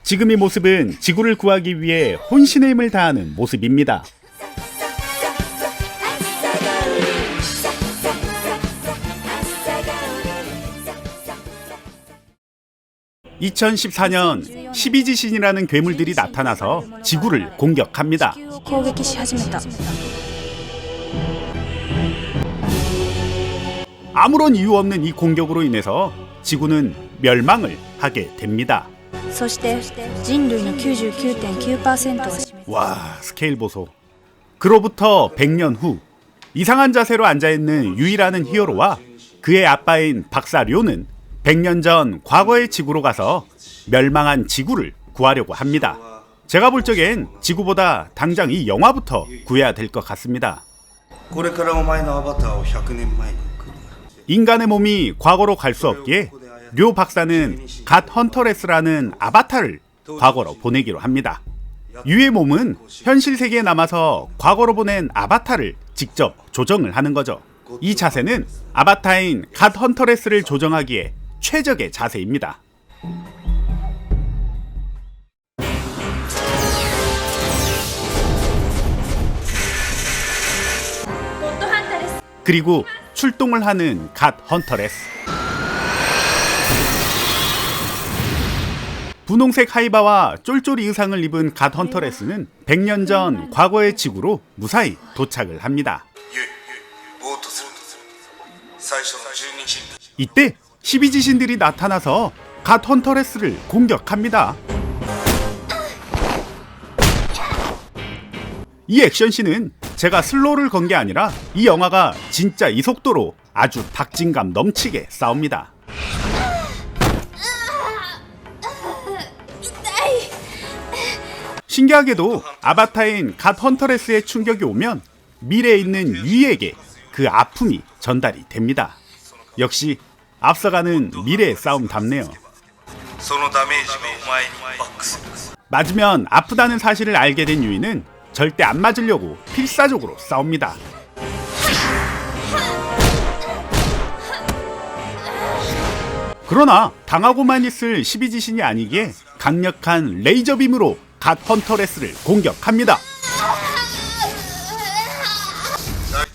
지금의 모습은 지구를 구하기 위해 혼신의 힘을 다하는 모습입니다. 2014년 12지신이라는 괴물들이 나타나서 지구를 공격합니다. 아무런 이유 없는 이 공격으로 인해서 지구는 멸망을 하게 됩니다. 와, 스케일 보소. 그로부터 100년 후 이상한 자세로 앉아있는 유이라는 히어로와 그의 아빠인 박사 료는 100년 전 과거의 지구로 가서 멸망한 지구를 구하려고 합니다. 제가 볼 적엔 지구보다 당장 이 영화부터 구해야 될 것 같습니다. 인간의 몸이 과거로 갈 수 없기에 료 박사는 갓 헌터레스라는 아바타를 과거로 보내기로 합니다. 유의 몸은 현실 세계에 남아서 과거로 보낸 아바타를 직접 조정을 하는 거죠. 이 자세는 아바타인 갓 헌터레스를 조정하기에 최적의 자세입니다. 그리고 출동을 하는 갓 헌터레스. 분홍색 하이바와 쫄쫄이 의상을 입은 갓 헌터레스는 100년 전 과거의 지구로 무사히 도착을 합니다. 이때 12지신들이 나타나서 갓 헌터레스를 공격합니다. 이 액션씬은 제가 슬로우를 건 게 아니라 이 영화가 진짜 이 속도로 아주 박진감 넘치게 싸웁니다. 신기하게도 아바타인 갓 헌터레스의 충격이 오면 미래에 있는 유이에게 그 아픔이 전달이 됩니다. 역시 앞서가는 미래의 싸움답네요. 맞으면 아프다는 사실을 알게 된 유이는 절대 안 맞으려고 필사적으로 싸웁니다. 그러나 당하고만 있을 12지신이 아니기에 강력한 레이저빔으로 갓 헌터레스를 공격합니다.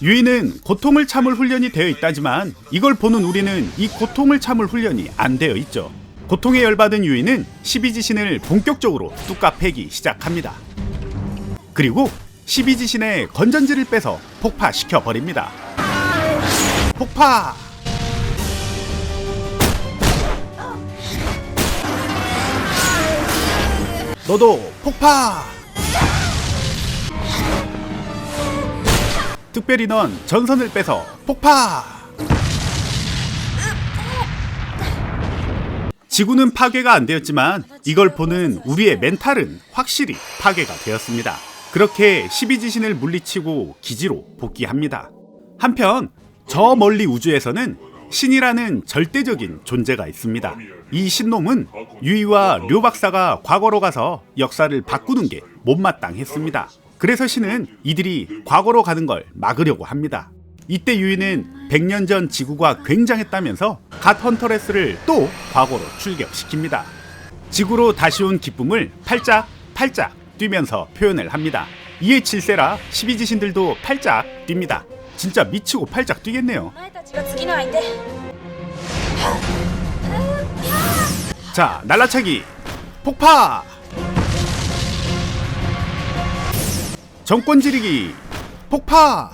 유이는 고통을 참을 훈련이 되어 있다지만 이걸 보는 우리는 이 고통을 참을 훈련이 안 되어 있죠. 고통에 열받은 유이는 12지신을 본격적으로 뚜까 패기 시작합니다. 그리고 12지신의 건전지를 빼서 폭파시켜 버립니다. 폭파! 너도 폭파! 특별히 넌 전선을 빼서 폭파! 지구는 파괴가 안 되었지만 이걸 보는 우리의 멘탈은 확실히 파괴가 되었습니다. 그렇게 12지신을 물리치고 기지로 복귀합니다. 한편 저 멀리 우주에서는 신이라는 절대적인 존재가 있습니다. 이 신놈은 유이와 료 박사가 과거로 가서 역사를 바꾸는 게 못마땅했습니다. 그래서 신은 이들이 과거로 가는 걸 막으려고 합니다. 이때 유이는 100년 전 지구가 굉장했다면서 갓 헌터레스를 또 과거로 출격시킵니다. 지구로 다시 온 기쁨을 팔짝 뛰면서 표현을 합니다. 이에 질세라 12지신들도 팔짝 뜁니다. 진짜 미치고 팔짝 뛰겠네요. 자, 날라차기 폭파! 정권 지르기 폭파!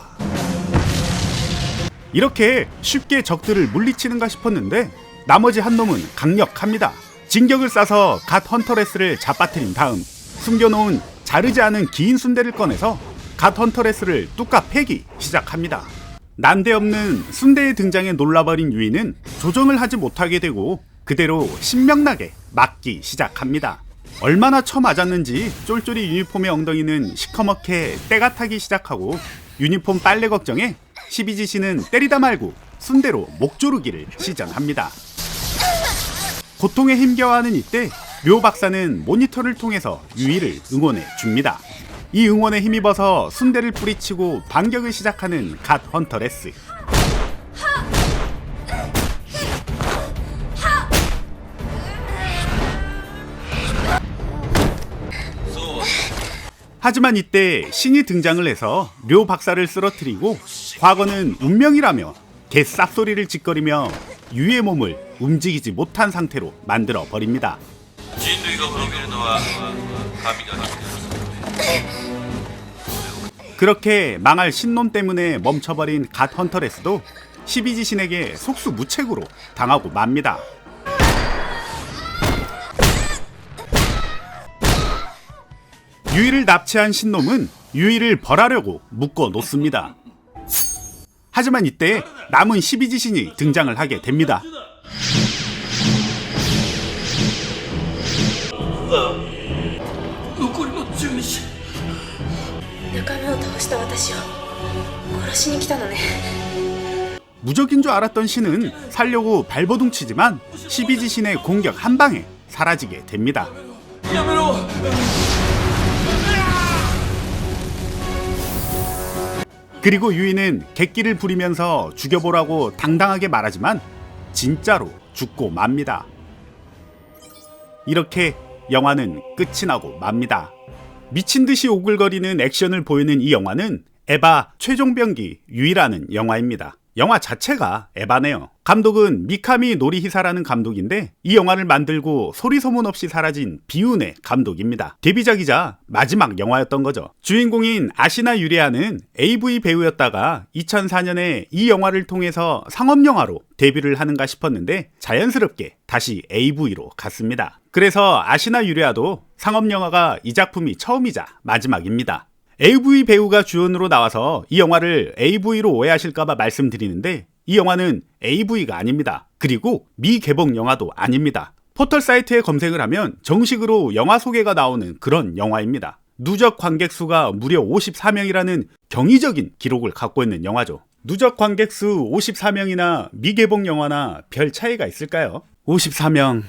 이렇게 쉽게 적들을 물리치는가 싶었는데 나머지 한 놈은 강력합니다. 진격을 싸서 갓 헌터레스를 잡아뜨린 다음 숨겨놓은 자르지 않은 긴 순대를 꺼내서 갓 헌터레스를 뚜까 패기 시작합니다. 난데없는 순대의 등장에 놀라버린 유이는 조정을 하지 못하게 되고 그대로 신명나게 맞기 시작합니다. 얼마나 쳐맞았는지 쫄쫄이 유니폼의 엉덩이는 시커멓게 때가 타기 시작하고 유니폼 빨래 걱정에 12지신은 때리다 말고 순대로 목 조르기를 시전합니다. 고통에 힘겨워하는 이때 료 박사는 모니터를 통해서 유이를 응원해 줍니다. 이 응원에 힘입어서 순대를 뿌리치고 반격을 시작하는 갓 헌터레스. 하지만 이때 신이 등장을 해서 료 박사를 쓰러뜨리고 과거는 운명이라며 개 쌉소리를 짓거리며 유이의 몸을 움직이지 못한 상태로 만들어 버립니다. 그렇게 망할 신놈 때문에 멈춰버린 갓 헌터레스도 12지 신에게 속수무책으로 당하고 맙니다. 유이를 납치한 신놈은 유이를 벌하려고 묶어 놓습니다. 하지만 이때 남은 12지 신이 등장을 하게 됩니다. 仲間を倒した私を殺しに来たのね。 무적인 줄 알았던 신은 살려고 발버둥치지만 12지 신의 공격 한 방에 사라지게 됩니다. 그리고 유이는 객기를 부리면서 죽여보라고 당당하게 말하지만 진짜로 죽고 맙니다. 이렇게 영화는 끝이 나고 맙니다. 미친듯이 오글거리는 액션을 보이는 이 영화는 에바 최종병기 유이라는 영화입니다. 영화 자체가 에바네요. 감독은 미카미 노리히사라는 감독인데 이 영화를 만들고 소리 소문 없이 사라진 비운의 감독입니다. 데뷔작이자 마지막 영화였던 거죠. 주인공인 아시나 유리아는 AV 배우였다가 2004년에 이 영화를 통해서 상업영화로 데뷔를 하는가 싶었는데 자연스럽게 다시 AV로 갔습니다. 그래서 아시나 유리아도 상업영화가 이 작품이 처음이자 마지막입니다. AV 배우가 주연으로 나와서 이 영화를 AV로 오해하실까봐 말씀드리는데 이 영화는 AV가 아닙니다. 그리고 미개봉 영화도 아닙니다. 포털 사이트에 검색을 하면 정식으로 영화 소개가 나오는 그런 영화입니다. 누적 관객 수가 무려 54명이라는 경이적인 기록을 갖고 있는 영화죠. 누적 관객 수 54명이나 미개봉 영화나 별 차이가 있을까요? 54명...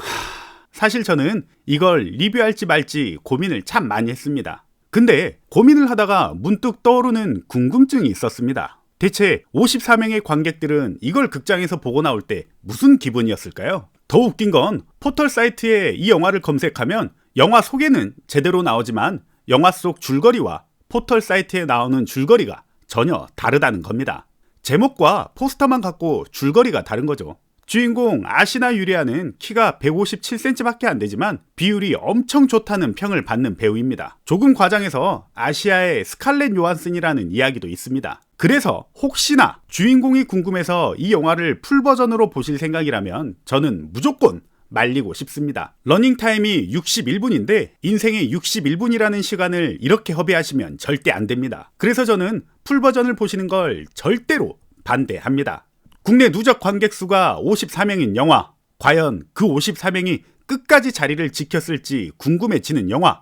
사실 저는 이걸 리뷰할지 말지 고민을 참 많이 했습니다. 근데 고민을 하다가 문득 떠오르는 궁금증이 있었습니다. 대체 54명의 관객들은 이걸 극장에서 보고 나올 때 무슨 기분이었을까요? 더 웃긴 건 포털 사이트에 이 영화를 검색하면 영화 소개는 제대로 나오지만 영화 속 줄거리와 포털 사이트에 나오는 줄거리가 전혀 다르다는 겁니다. 제목과 포스터만 갖고 줄거리가 다른 거죠. 주인공 아시나 유리아는 키가 157cm밖에 안 되지만 비율이 엄청 좋다는 평을 받는 배우입니다. 조금 과장해서 아시아의 스칼렛 요한슨이라는 이야기도 있습니다. 그래서 혹시나 주인공이 궁금해서 이 영화를 풀버전으로 보실 생각이라면 저는 무조건 말리고 싶습니다. 러닝타임이 61분인데 인생의 61분이라는 시간을 이렇게 허비하시면 절대 안 됩니다. 그래서 저는 풀버전을 보시는 걸 절대로 반대합니다. 국내 누적 관객 수가 54명인 영화, 과연 그 54명이 끝까지 자리를 지켰을지 궁금해지는 영화.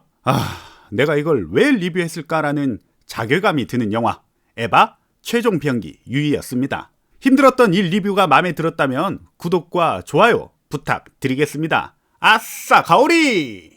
내가 이걸 왜 리뷰했을까라는 자괴감이 드는 영화, 에바 최종병기 유이였습니다. 힘들었던 이 리뷰가 마음에 들었다면 구독과 좋아요 부탁드리겠습니다. 아싸 가오리!